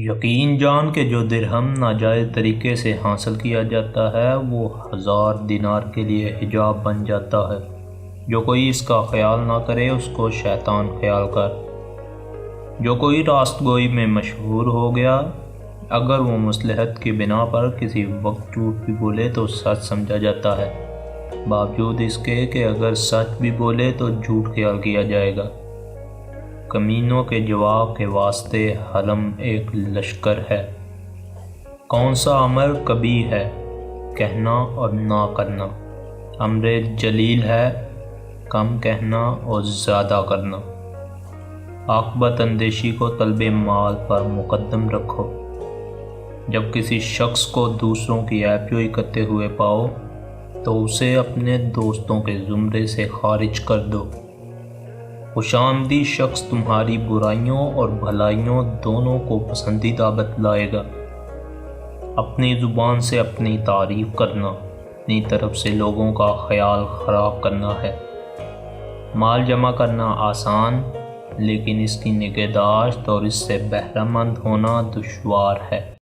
یقین جان کہ جو درہم ناجائز طریقے سے حاصل کیا جاتا ہے وہ 1000 دینار کے لیے حجاب بن جاتا ہے۔ جو کوئی اس کا خیال نہ کرے اس کو شیطان خیال کر۔ جو کوئی راست گوئی میں مشہور ہو گیا، اگر وہ مصلحت کی بنا پر کسی وقت جھوٹ بھی بولے تو سچ سمجھا جاتا ہے، باوجود اس کے کہ اگر سچ بھی بولے تو جھوٹ خیال کیا جائے گا۔ کمینوں کے جواب کے واسطے حلم ایک لشکر ہے۔ کون سا امر کبیح ہے؟ کہنا اور نہ کرنا۔ امر جلیل ہے کم کہنا اور زیادہ کرنا۔ عاقبت اندیشی کو طلب مال پر مقدم رکھو۔ جب کسی شخص کو دوسروں کی عیب جوئی کرتے ہوئے پاؤ تو اسے اپنے دوستوں کے زمرے سے خارج کر دو۔ خوش آمدید شخص تمہاری برائیوں اور بھلائیوں دونوں کو پسندیدہ بتلائے گا۔ اپنی زبان سے اپنی تعریف کرنا اپنی طرف سے لوگوں کا خیال خراب کرنا ہے۔ مال جمع کرنا آسان، لیکن اس کی نگہداشت اور اس سے بہرہ مند ہونا دشوار ہے۔